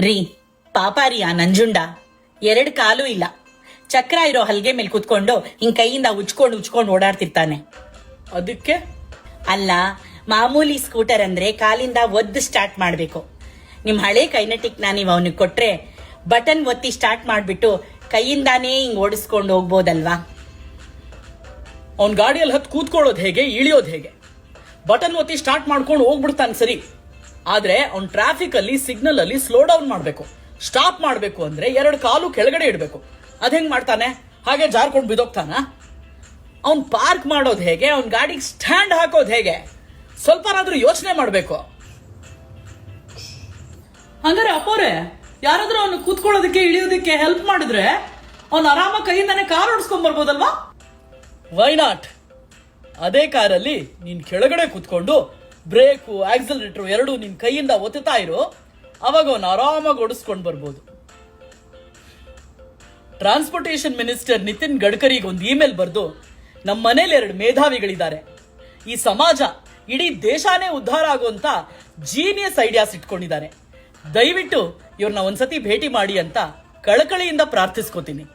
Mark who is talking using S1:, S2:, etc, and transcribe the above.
S1: ರೀ ಪಾಪ ರೀ ಆ ನಂಜುಂಡ 2 ಕಾಲು ಇಲ್ಲ, ಚಕ್ರ ಇರೋ ಹಲ್ಗೆ ಮೇಲೆ ಕುತ್ಕೊಂಡು ಹಿಂಗ್ ಕೈಯಿಂದ ಉಚ್ಕೊಂಡು ಓಡಾಡ್ತಿರ್ತಾನೆ.
S2: ಅದಕ್ಕೆ
S1: ಅಲ್ಲ, ಮಾಮೂಲಿ ಸ್ಕೂಟರ್ ಅಂದ್ರೆ ಕಾಲಿಂದ ಒದ್ದು ಸ್ಟಾರ್ಟ್ ಮಾಡ್ಬೇಕು. ನಿಮ್ ಹಳೆ ಕೈನೆಟಿಕ್ ನೀವು ಅವನಿಗೆ ಕೊಟ್ರೆ ಬಟನ್ ಒತ್ತಿ ಸ್ಟಾರ್ಟ್ ಮಾಡ್ಬಿಟ್ಟು ಕೈಯಿಂದಾನೇ ಹಿಂಗ್ ಓಡಿಸ್ಕೊಂಡು ಹೋಗ್ಬೋದಲ್ವಾ?
S2: ಅವ್ನ್ ಗಾಡಿಯಲ್ಲಿ ಹತ್ತು ಕೂತ್ಕೊಳ್ಳೋದು ಹೇಗೆ, ಇಳಿಯೋದು ಹೇಗೆ? ಬಟನ್ ಒತ್ತಿ ಸ್ಟಾರ್ಟ್ ಮಾಡ್ಕೊಂಡು ಹೋಗ್ಬಿಡ್ತಾನೆ ಸರಿ, ಆದ್ರೆ ಅವ್ನ್ ಟ್ರಾಫಿಕ್ ಅಲ್ಲಿ ಸಿಗ್ನಲ್ ಅಲ್ಲಿ ಸ್ಲೋ ಡೌನ್ ಮಾಡ್ಬೇಕು. ಸ್ಟಾಪ್ ಮಾಡ್ಬೇಕು ಅಂದ್ರೆ 2 ಕಾಲು ಕೆಳಗಡೆ ಇಡ್ಬೇಕು. ಅದ್ ಹೆಂಗ್ ಮಾಡ್ತಾನೆ? ಹಾಗೆ ಜಾರ್ಕೊಂಡು ಬಿದೋಗ್ತಾನ? ಅವ್ನ್ ಪಾರ್ಕ್ ಮಾಡೋದು ಹೇಗೆ, ಅವ್ನ್ ಗಾಡಿಗೆ ಸ್ಟ್ಯಾಂಡ್ ಹಾಕೋದು ಹೇಗೆ? ಸ್ವಲ್ಪನಾದ್ರೂ ಯೋಚನೆ ಮಾಡ್ಬೇಕು. ಹಂಗಾರೆ ಅಪ್ಪೋರೆ, ಯಾರಾದ್ರೂ ಅವ್ನು ಕೂತ್ಕೊಳ್ಳೋದಕ್ಕೆ ಇಳಿಯೋದಕ್ಕೆ ಹೆಲ್ಪ್ ಮಾಡಿದ್ರೆ ಅವ್ನು ಆರಾಮ ಕೈಯಿಂದಾನೆ ಕಾರ್ ಓಡಿಸ್ಕೊಂಡ್ ಬರ್ಬೋದಲ್ವಾ? Why not? ಅದೇ ಕಾರಲ್ಲಿ ನೀನ್ ಕೆಳಗಡೆ ಕೂತ್ಕೊಂಡು ಬ್ರೇಕು ಆಕ್ಸಲರೇಟರ್ 2 ನಿನ್ ಕೈಯಿಂದ ಒತ್ತುತ್ತಾ ಇರೋ, ಅವಾಗ ಅವನು ಆರಾಮಾಗಿ ಓಡಿಸ್ಕೊಂಡು ಬರ್ಬೋದು. ಟ್ರಾನ್ಸ್ಪೋರ್ಟೇಷನ್ ಮಿನಿಸ್ಟರ್ ನಿತಿನ್ ಗಡ್ಕರಿಗೆ ಒಂದು ಇಮೇಲ್ ಬರೆದು, ನಮ್ಮ ಮನೇಲಿ 2 ಮೇಧಾವಿಗಳಿದ್ದಾರೆ, ಈ ಸಮಾಜ ಇಡೀ ದೇಶಾನೇ ಉದ್ಧಾರ ಆಗುವಂತ ಜೀನಿಯಸ್ ಐಡಿಯಾಸ್ ಇಟ್ಕೊಂಡಿದ್ದಾರೆ, ದಯವಿಟ್ಟು ಇವ್ರನ್ನ ಒಂದ್ಸತಿ ಭೇಟಿ ಮಾಡಿ ಅಂತ ಕಳಕಳಿಯಿಂದ ಪ್ರಾರ್ಥಿಸ್ಕೋತೀನಿ.